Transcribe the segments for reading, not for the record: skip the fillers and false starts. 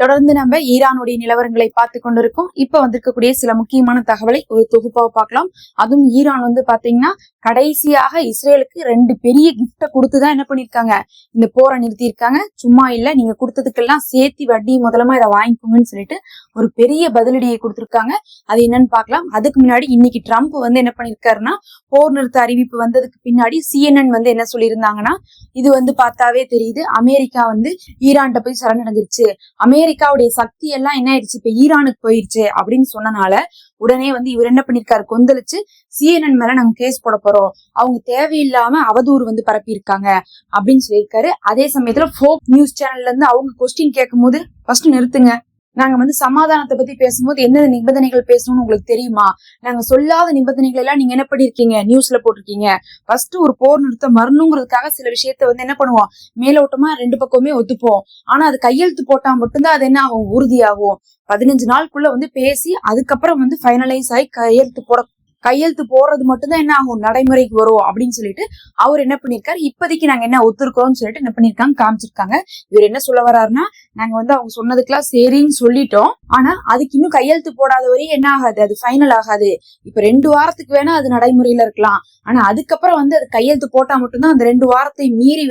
தொடர்ந்து நம்ம ஈரானுடைய நிலவரங்களை பார்த்து கொண்டிருக்கோம். இப்ப வந்திருக்கக்கூடிய சில முக்கியமான தகவலை ஒரு தொகுப்பாக பார்க்கலாம். அதுவும் ஈரான் பாத்தீங்கன்னா கடைசியாக இஸ்ரேலுக்கு 2 பெரிய கிஃப்ட கொடுத்துதான் என்ன பண்ணிருக்காங்க, இந்த போரை நிறுத்தியிருக்காங்க. சும்மா இல்ல, நீங்க கொடுத்ததுக்கெல்லாம் சேர்த்து வட்டி முதலமா இதை வாங்கிக்கோங்கன்னு சொல்லிட்டு ஒரு பெரிய பதிலடியை கொடுத்திருக்காங்க. அது என்னன்னு பார்க்கலாம். அதுக்கு முன்னாடி இன்னைக்கு ட்ரம்ப் என்ன பண்ணிருக்காருன்னா, போர் நிறுத்த அறிவிப்பு வந்ததுக்கு பின்னாடி CNN என்ன சொல்லியிருந்தாங்கன்னா, இது பார்த்தாவே தெரியுது அமெரிக்கா ஈரான்கிட்ட போய் சரணடைஞ்சிருச்சு, அமெரிக்காவுடைய சக்தி எல்லாம் என்ன ஆயிடுச்சு இப்ப ஈரானுக்கு போயிருச்சு அப்படின்னு சொன்னனால உடனே இவர் என்ன பண்ணிருக்காரு, கொந்தளிச்சு CNN மேல நாங்க கேஸ் போட போறோம், அவங்க தேவையில்லாம அவதூறு பரப்பி இருக்காங்க அப்படின்னு சொல்லியிருக்காரு. அதே சமயத்துல ஃபோக் நியூஸ் சேனல்ல இருந்து அவங்க கொஸ்டின் கேட்கும் போது ஃபர்ஸ்ட் நிறுத்துங்க, நாங்க சமாதானத்தை பத்தி பேசும்போது என்ன நிபந்தனைகள் பேசணும்னு உங்களுக்கு தெரியுமா, நாங்க சொல்லாத நிபந்தனைகள் எல்லாம் நீங்க என்ன பண்ணிருக்கீங்க நியூஸ்ல போட்டிருக்கீங்க, ஃபர்ஸ்ட் ஒரு போர் நிறுத்தம் வரணுங்கிறதுக்காக சில விஷயத்த என்ன பண்ணுவோம், மேலோட்டமா 2 பக்கமே ஒத்துப்போம், ஆனா அது கையெழுத்து போட்டா மட்டும்தான் அது என்ன ஆகும், உறுதியாகும். 15 நாளுக்குள்ள பேசி அதுக்கப்புறம் ஃபைனலைஸ் ஆகி கையெழுத்து போடுறது மட்டும்தான் என்ன ஆகும், நடைமுறைக்கு வரும் அப்படின்னு சொல்லிட்டு அவர் என்ன பண்ணிருக்காரு, இப்போதைக்கு நாங்க என்ன ஒத்துருக்கோம்னு சொல்லிட்டு என்ன பண்ணிருக்காங்க, காமிச்சிருக்காங்க. இவர் என்ன சொல்ல வர்றாருன்னா, நாங்க அவங்க சொன்னதுக்கெல்லாம் சரின்னு சொல்லிட்டோம், ஆனா அதுக்கு இன்னும் கையெழுத்து போடாத வரையும் என்ன ஆகாது, அது ஃபைனல் ஆகாது. இப்ப 2 வாரத்துக்கு வேணா அது நடைமுறையில இருக்கலாம், ஆனா அதுக்கப்புறம் அது கையெழுத்து போட்டா மட்டும்தான் அந்த 2 வாரத்தை மீறி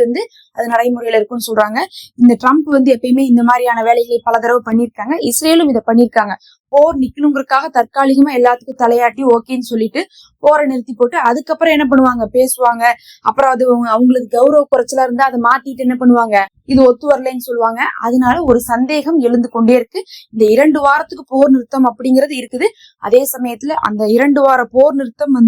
அது நடைமுறையில இருக்கும்னு சொல்றாங்க. இந்த ட்ரம்ப் எப்பயுமே இந்த மாதிரியான வேலைகளை பல தடவை பண்ணிருக்காங்க. இஸ்ரேலும் இதை பண்ணிருக்காங்க. போர் நிக்கணுங்கிறதுக்காக தற்காலிகமா எல்லாத்துக்கும் தலையாட்டி ஓகேன்னு சொல்லிட்டு போரை நிறுத்தி போட்டு அதுக்கப்புறம் என்ன பண்ணுவாங்க, பேசுவாங்க. அப்புறம் அது அவங்களுக்கு கௌரவ குறைச்சலா இருந்தா அதை மாத்திட்டு என்ன பண்ணுவாங்க, இது ஒத்து வரலன்னு சொல்லுவாங்க. அதனால ஒரு சந்தேகம் எழுந்து கொண்டே இருக்கு. இந்த 2 வாரத்துக்கு போர் நிறுத்தம் அப்படிங்கிறது இருக்குது. அதே சமயத்துல அந்த 2 வார போர் நிறுத்தம்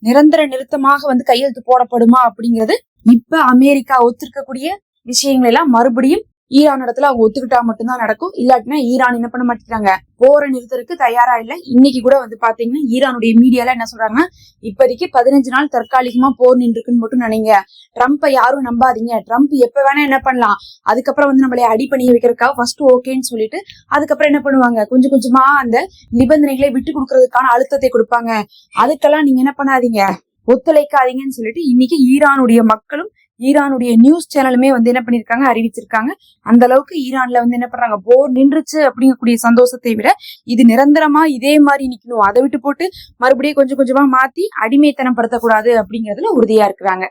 நிரந்தர நிறுத்தமாக கையெழுத்து போடப்படுமா அப்படிங்கிறது இப்ப அமெரிக்கா ஒத்துருக்கக்கூடிய விஷயங்கள் எல்லாம் மறுபடியும் ஈரான் இடத்துல அவங்க ஒத்துக்கிட்டா மட்டும்தான் நடக்கும். இல்லாட்டினா ஈரான் என்ன பண்ண மாட்டேங்கிறாங்க, போரை நிறுத்தறதுக்கு தயாரா இல்ல. இன்னைக்கு கூட பாத்தீங்கன்னா ஈரானுடைய மீடியால என்ன சொல்றாங்கன்னா, இப்போதைக்கு 15 நாள் தற்காலிகமா போர் நின்றுக்குன்னு மட்டும் நினைங்க, ட்ரம்ப்பை யாரும் நம்பாதீங்க, ட்ரம்ப் எப்ப வேணா என்ன பண்ணலாம், அதுக்கப்புறம் நம்மளை அடி பண்ணி வைக்கிறதுக்காக ஃபர்ஸ்ட் ஓகேன்னு சொல்லிட்டு அதுக்கப்புறம் என்ன பண்ணுவாங்க, கொஞ்சம் கொஞ்சமா அந்த நிபந்தனைகளை விட்டு கொடுக்கறதுக்கான அழுத்தத்தை கொடுப்பாங்க, அதுக்கெல்லாம் நீங்க என்ன பண்ணாதீங்க, ஒத்துழைக்காதீங்கன்னு சொல்லிட்டு இன்னைக்கு ஈரானுடைய மக்களும் ஈரானுடைய நியூஸ் சேனலுமே என்ன பண்ணிருக்காங்க, அறிவிச்சிருக்காங்க. அந்த அளவுக்கு ஈரான்ல என்ன பண்றாங்க, போர் நின்றுச்சு அப்படிங்கக்கூடிய சந்தோஷத்தை விட இது நிரந்தரமா இதே மாதிரி நிக்கணும், அதை விட்டு போட்டு மறுபடியும் கொஞ்சம் கொஞ்சமா மாத்தி அடிமைத்தனம் படுத்தக்கூடாது அப்படிங்கறதுல உறுதியா இருக்கிறாங்க.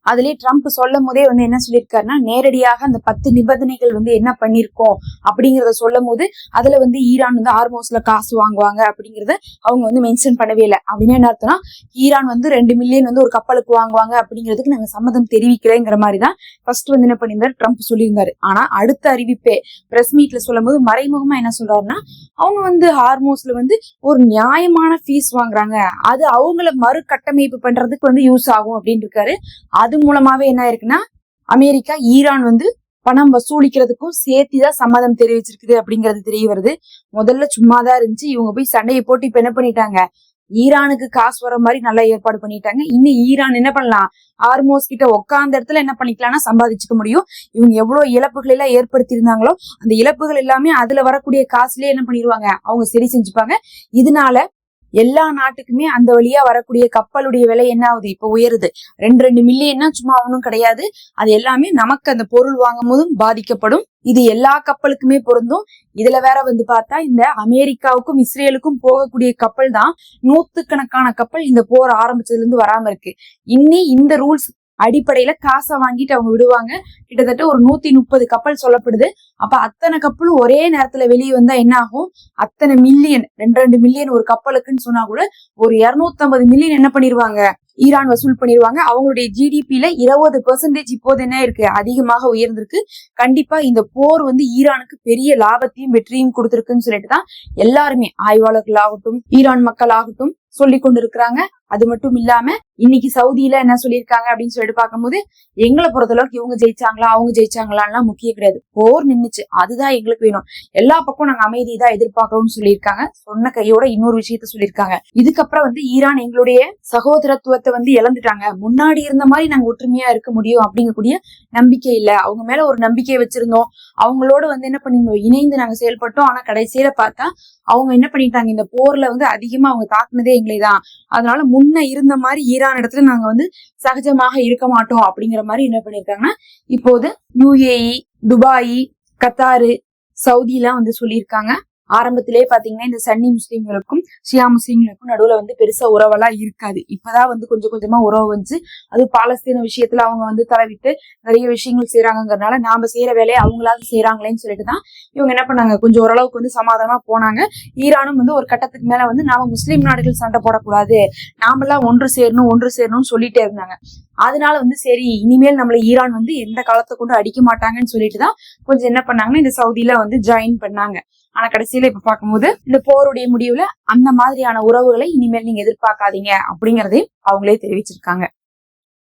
அதுலயே ட்ரம்ப் சொல்லும் போதே என்ன சொல்லியிருக்காருன்னா, நேரடியாக அந்த 10 நிபந்தனைகள் என்ன பண்ணிருக்கோம் அப்படிங்கறத சொல்லும் போது அதுல ஈரான் ஹார்மோஸ்ல காசு வாங்குவாங்க அப்படிங்கறத அவங்க மென்ஷன் பண்ணவே இல்லை. அப்படின்னு என்ன அர்த்தம்னா, ஈரான் 2 மில்லியன் ஒரு கப்பலுக்கு வாங்குவாங்க அப்படிங்கிறதுக்கு நாங்க சம்மதம் தெரிவிக்கலைங்கிற மாதிரிதான் ஃபர்ஸ்ட் என்ன பண்ணியிருந்தாரு, ட்ரம்ப் சொல்லியிருந்தாரு. ஆனா அடுத்த அறிவிப்பே பிரஸ் மீட்ல சொல்லும் போது மறைமுகமா என்ன சொல்றாருன்னா, அவங்க ஹார்மோஸ்ல ஒரு நியாயமான ஃபீஸ் வாங்குறாங்க, அது அவங்கள மறு கட்டமைப்பு பண்றதுக்கு யூஸ் ஆகும் அப்படின்னு இருக்காரு. அது மூலமாவே என்ன இருக்குன்னா, அமெரிக்கா ஈரான் பணம் வசூலிக்கிறதுக்கும் சேர்த்திதான் சம்மதம் தெரிவிச்சிருக்குது அப்படிங்கிறது தெரிய வருது. முதல்ல சும்மாதான் இருந்துச்சு, இவங்க போய் சண்டையை போட்டு இப்ப என்ன பண்ணிட்டாங்க, ஈரானுக்கு காசு வர மாதிரி நல்லா ஏற்பாடு பண்ணிட்டாங்க. இன்னும் ஈரான் என்ன பண்ணலாம், ஹார்மோஸ் கிட்ட உட்கார்ந்த இடத்துல என்ன பண்ணிக்கலாம்னா சம்பாதிச்சுக்க முடியும். இவங்க எவ்வளவு இழப்புகள் எல்லாம் ஏற்படுத்தி இருந்தாங்களோ அந்த இழப்புகள் எல்லாமே அதுல வரக்கூடிய காசுலயே என்ன பண்ணிடுவாங்க, அவங்க சரி செஞ்சுப்பாங்க. இதனால எல்லா நாட்டுக்குமே அந்த வழியா வரக்கூடிய கப்பலுடைய விலை என்ன ஆகுது, இப்ப உயருது. 2 மில்லியன்னா சும்மா ஒன்றும் கிடையாது. அது எல்லாமே நமக்கு அந்த பொருள் வாங்கும் போதும் பாதிக்கப்படும். இது எல்லா கப்பலுக்குமே பொருந்தும். இதுல வேற பார்த்தா இந்த அமெரிக்காவுக்கும் இஸ்ரேலுக்கும் போகக்கூடிய கப்பல் தான் 100கணக்கான கப்பல் இந்த போர் ஆரம்பிச்சதுல இருந்து வராம இருக்கு. இன்னி இந்த ரூல்ஸ் அடிப்படையில காசை வாங்கிட்டு அவங்க விடுவாங்க. கிட்டத்தட்ட ஒரு 130 கப்பல் சொல்லப்படுது. அப்ப அத்தனை கப்பலும் ஒரே நேரத்துல வெளியே வந்தா என்ன ஆகும், அத்தனை மில்லியன் 2 மில்லியன் ஒரு கப்பலுக்குன்னு சொன்னா கூட ஒரு 250 மில்லியன் என்ன பண்ணிருவாங்க, ஈரான் வசூல் பண்ணிருவாங்க. அவங்களுடைய ஜிடிபில 20% இப்போது என்ன இருக்கு, அதிகமாக உயர்ந்திருக்கு. கண்டிப்பா இந்த போர் ஈரானுக்கு பெரிய லாபத்தையும் வெற்றியும் கொடுத்திருக்குன்னு சொல்லிட்டுதான் எல்லாருமே ஆய்வாளர்கள் ஆகட்டும் ஈரான் மக்கள் ஆகட்டும் சொல்லி கொண்டு இருக்கிறாங்க. அது மட்டும் இல்லாம இன்னைக்கு சவுதியில என்ன சொல்லியிருக்காங்க அப்படின்னு சொல்லிட்டு பார்க்கும்போது, எங்களை பொறுத்தளவுக்கு இவங்க ஜெயிச்சாங்களா அவங்க ஜெயிச்சாங்களான்லாம் முக்கியம் கிடையாது, போர் நின்னுச்சு அதுதான் எங்களுக்கு வேணும், எல்லா பக்கம் நாங்க அமைதி தான் எதிர்பார்க்கணும்னு சொல்லியிருக்காங்க. சொன்ன கையோட இன்னொரு விஷயத்த சொல்லியிருக்காங்க, இதுக்கப்புறம் ஈரான் எங்களுடைய சகோதரத்துவத்தை இழந்துட்டாங்க, முன்னாடி இருந்த மாதிரி நாங்க ஒற்றுமையா இருக்க முடியும் அப்படிங்கக்கூடிய நம்பிக்கை இல்ல, அவங்க மேல ஒரு நம்பிக்கையை வச்சிருந்தோம், அவங்களோட என்ன பண்ணிருந்தோம், இணைந்து நாங்க செயல்பட்டோம். ஆனா கடைசியில பார்த்தா அவங்க என்ன பண்ணிட்டாங்க, இந்த போர்ல அதிகமா அவங்க தாக்குனதே எங்களை தான், அதனால முன்ன இருந்த மாதிரி ஈரான் இடத்துல நாங்க சகஜமாக இருக்க மாட்டோம் அப்படிங்கிற மாதிரி என்ன பண்ணிருக்காங்கன்னா, இப்போது UAE, துபாய், கத்தாரு, சவுதிலாம் வந்து சொல்லியிருக்காங்க. ஆரம்பத்திலே பாத்தீங்கன்னா இந்த சன்னி முஸ்லீம்களுக்கும் ஷியா முஸ்லீம்களுக்கும் நடுவுல வந்து பெருசா உறவெல்லாம் இருக்காது. இப்பதான் வந்து கொஞ்சம் கொஞ்சமா உறவு வந்துச்சு. அது பாலஸ்தீன விஷயத்துல அவங்க வந்து தலைவிட்டு நிறைய விஷயங்கள் செய்யறாங்கிறதுனால நாம செய்யற வேலையை அவங்களாவது செய்யறாங்களேன்னு சொல்லிட்டுதான் இவங்க என்ன பண்ணாங்க, கொஞ்சம் ஓரளவுக்கு வந்து சமாதானமா போனாங்க. ஈரானும் வந்து ஒரு கட்டத்துக்கு மேல வந்து நாம முஸ்லீம் நாடுகள் சண்டை போடக்கூடாது, நாமெல்லாம் ஒன்று சேரணும்னு சொல்லிட்டே இருந்தாங்க. அதனால வந்து சரி இனிமேல் நம்மள ஈரான் வந்து எந்த காலத்தை கொண்டு அடிக்க மாட்டாங்கன்னு சொல்லிட்டுதான் கொஞ்சம் என்ன பண்ணாங்கன்னா இந்த சவுதியில வந்து ஜாயின் பண்ணாங்க. ஆனா கடைசியில இப்ப பார்க்கும்போது இந்த போருடைய முடிவுல அந்த மாதிரியான உறவுகளை இனிமேல் நீங்க எதிர்பார்க்காதீங்க அப்படிங்கறதையும் அவங்களே தெரிவிச்சிருக்காங்க.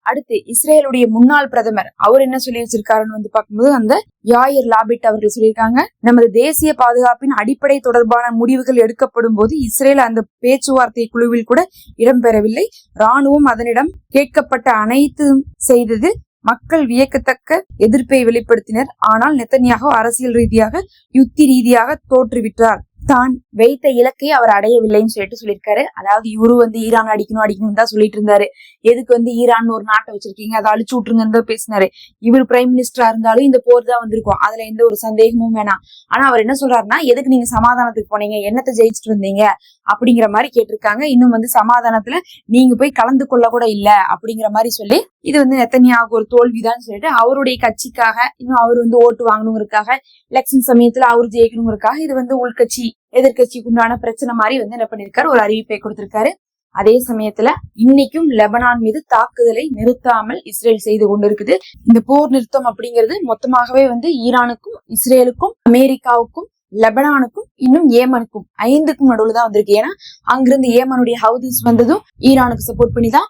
அடுத்து இஸ்ரேலுடைய முன்னாள் பிரதமர் அவர் என்ன சொல்லி வச்சிருக்காருன்னு வந்து பார்க்கும்போது அந்த யாயிர் லாபிட் அவர்கள் சொல்லியிருக்காங்க, நமது தேசிய பாதுகாப்பின் அடிப்படை தொடர்பான முடிவுகள் எடுக்கப்படும் போது இஸ்ரேல் அந்த பேச்சுவார்த்தை குழுவில் கூட இடம்பெறவில்லை. ராணுவம் அதனிடம் கேட்கப்பட்ட அனைத்தும் செய்தது. மக்கள் வியக்கத்தக்க எதிர்ப்பை வெளிப்படுத்தினர். ஆனால் நெத்தன்யாகு அரசியல் ரீதியாக யுத்தி ரீதியாக தோற்றுவிட்டார். தான் வைத்த இலக்கை அவர் அடையவில்லைன்னு சொல்லியிருக்காரு. அதாவது இவரு வந்து ஈரான் அடிக்கணும் தான் சொல்லிட்டு இருந்தாரு. எதுக்கு வந்து ஈரான் ஒரு நாட்டை வச்சிருக்கீங்க, அதை அழிச்சு விட்டுருங்கன்னு தான் பேசினாரு. இவர் பிரைம் மினிஸ்டரா இருந்தாலும் இந்த போர் தான் வந்திருக்கும், அதுல எந்த ஒரு சந்தேகமும் வேணாம். ஆனா அவர் என்ன சொல்றாருன்னா, எதுக்கு நீங்க சமாதானத்துக்கு போனீங்க, என்னத்தை ஜெயிச்சுட்டு வந்தீங்க அப்படிங்கிற மாதிரி கேட்டிருக்காங்க. இன்னும் வந்து சமாதானத்துல நீங்க போய் கலந்து கொள்ள கூட இல்ல அப்படிங்கிற மாதிரி சொல்லி இது வந்து நெத்தன்யாகு ஒரு தோல்விதான் சொல்லிட்டு அவருடைய கட்சிக்காக இன்னும் அவர் வந்து ஓட்டு வாங்கணுங்கிறதுக்காக எலெக்ஷன் சமயத்துல அவர் ஜெயிக்கணுங்கிறதுக்காக இது வந்து உள்கட்சி எதிர்கட்சிக்கு உண்டான பிரச்சனை மாதிரி வந்து என்ன பண்ணிருக்காரு, ஒரு அறிவிப்பை கொடுத்திருக்காரு. அதே சமயத்துல இன்னைக்கும் லெபனான் மீது தாக்குதலை நிறுத்தாமல் இஸ்ரேல் செய்து கொண்டிருக்குது. இந்த போர் நிறுத்தம் அப்படிங்கிறது மொத்தமாகவே வந்து ஈரானுக்கும் இஸ்ரேலுக்கும் அமெரிக்காவுக்கும் லெபனானுக்கும் இன்னும் ஏமனுக்கும் 5க்கும் நடுவுல தான் வந்திருக்கு. ஏன்னா அங்கிருந்து ஏமனுடைய ஹவுதிஸ் வந்ததும் ஈரானுக்கு சப்போர்ட் பண்ணிதான்,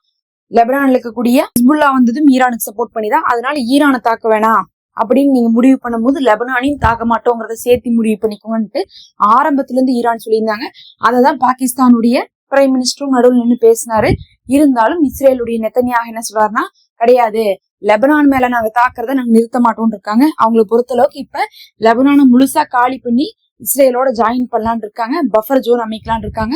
லெபனான்ல இருக்கக்கூடிய ஹிஸ்புல்லா வந்ததும் ஈரானுக்கு சப்போர்ட் பண்ணிதான். அதனால ஈரானை தாக்க வேணாம் அப்படின்னு நீங்க முடிவு பண்ணும்போது லெபனானையும் தாக்க மாட்டோங்கிறத சேர்த்து முடிவு பண்ணிக்கோங்கன்ட்டு ஆரம்பத்துல இருந்து ஈரான் சொல்லியிருந்தாங்க. அததான் பாகிஸ்தானுடைய பிரைம் மினிஸ்டரும் நடுவில் நின்று பேசினாரு. இருந்தாலும் இஸ்ரேலுடைய நெத்தன்யாகு என்ன சொல்றாருன்னா, கிடையாது, லெபனான் மேல நாங்க தாக்குறத நாங்க நிறுத்த மாட்டோம்னு இருக்காங்க. அவங்களை பொறுத்தளவுக்கு இப்ப லெபனானை முழுசா காலி பண்ணி இஸ்ரேலோட ஜாயின் பண்ணலான் இருக்காங்க, பஃபர் ஜோன் அமைக்கலான் இருக்காங்க.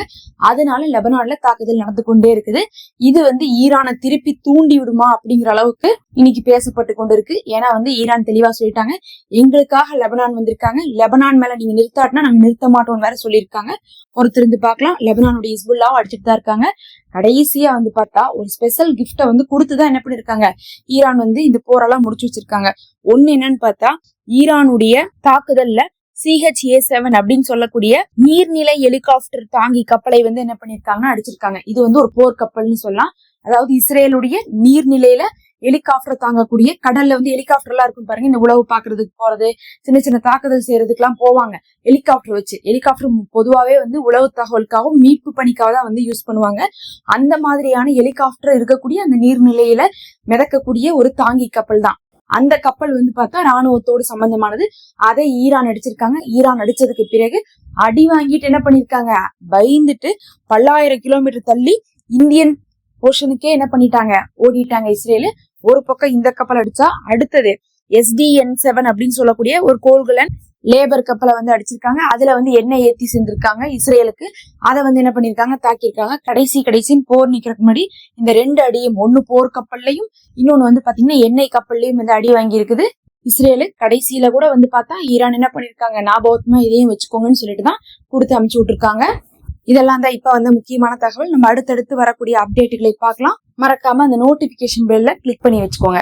அதனால லெபனான்ல தாக்குதல் நடந்து கொண்டே இருக்குது. இது வந்து ஈரானை திருப்பி தூண்டி விடுமா அப்படிங்கிற அளவுக்கு இன்னைக்கு பேசப்பட்டு கொண்டு இருக்கு. ஏன்னா வந்து ஈரான் தெளிவா சொல்லிட்டாங்க, எங்களுக்காக லெபனான் வந்திருக்காங்க, லெபனான் மேல நீங்க நிறுத்தாட்டினா நாங்க நிறுத்த மாட்டோம்னு வேற சொல்லியிருக்காங்க. பொறுத்திருந்து பார்க்கலாம். லெபனானுடைய ஹிஸ்புல்லாவும் அடிச்சுட்டு தான் இருக்காங்க. கடைசியா வந்து பார்த்தா ஒரு ஸ்பெஷல் கிஃப்ட வந்து கொடுத்துதான் என்ன பண்ணிருக்காங்க, ஈரான் வந்து இந்த போரெல்லாம் முடிச்சு வச்சிருக்காங்க. ஒண்ணு என்னன்னு பார்த்தா, ஈரானுடைய தாக்குதல்ல CH-A7 அப்படின்னு சொல்லக்கூடிய நீர்நிலை ஹெலிகாப்டர் தாங்கி கப்பலை வந்து என்ன பண்ணிருக்காங்கன்னா அடிச்சிருக்காங்க. இது வந்து ஒரு போர் கப்பல்னு சொல்லலாம். அதாவது இஸ்ரேலுடைய நீர்நிலையில ஹெலிகாப்டர் தாங்கக்கூடிய, கடல்ல வந்து ஹெலிகாப்டர் எல்லாம் இருக்கும் பாருங்க, இந்த உளவு பாக்குறதுக்கு போறது, சின்ன சின்ன தாக்குதல் செய்யறதுக்கு எல்லாம் போவாங்க ஹெலிகாப்டர் வச்சு. ஹெலிகாப்டர் பொதுவாவே வந்து உளவு தகவலுக்காகவும் மீட்பு பணிக்காக தான் வந்து யூஸ் பண்ணுவாங்க. அந்த மாதிரியான ஹெலிகாப்டர் இருக்கக்கூடிய அந்த நீர்நிலையில மிதக்கக்கூடிய ஒரு தாங்கி கப்பல் தான். அந்த கப்பல் வந்து பார்த்தா ராணுவத்தோடு சம்பந்தமானது. அதை ஈரான் அடிச்சிருக்காங்க. ஈரான் அடிச்சதுக்கு பிறகு அடி வாங்கிட்டு என்ன பண்ணிருக்காங்க, பயந்துட்டு பல்லாயிரம் கிலோமீட்டர் தள்ளி இந்தியன் ஓஷனுக்கே என்ன பண்ணிட்டாங்க, ஓடிட்டாங்க இஸ்ரேலு. ஒரு பக்கம் இந்த கப்பல் அடிச்சா அடுத்தது SDN-7 அப்படின்னு சொல்லக்கூடிய ஒரு கோல்கலன் லேபர் கப்பலை வந்து அடிச்சிருக்காங்க. அதுல வந்து எண்ணெய் ஏத்தி செஞ்சிருக்காங்க இஸ்ரேலுக்கு. அதை வந்து என்ன பண்ணிருக்காங்க, தாக்கியிருக்காங்க. கடைசின்னு போர் நிக்கிறதுக்கு முன்னாடி இந்த 2 அடியும், ஒண்ணு போர் கப்பல்லையும் இன்னொன்னு வந்து பாத்தீங்கன்னா எண்ணெய் கப்பல்லையும் வந்து அடி வாங்கி இருக்குது இஸ்ரேலு. கடைசியில கூட வந்து பார்த்தா ஈரான் என்ன பண்ணிருக்காங்க, ஞாபகமா இதையும் வச்சுக்கோங்கன்னு சொல்லிட்டுதான் கொடுத்து அமுச்சு விட்டுருக்காங்க. இதெல்லாம் தான் இப்ப வந்து முக்கியமான தகவல். நம்ம அடுத்தடுத்து வரக்கூடிய அப்டேட்டுகளை பார்க்கலாம். மறக்காம அந்த நோட்டிபிகேஷன் பெல்ல கிளிக் பண்ணி வச்சுக்கோங்க.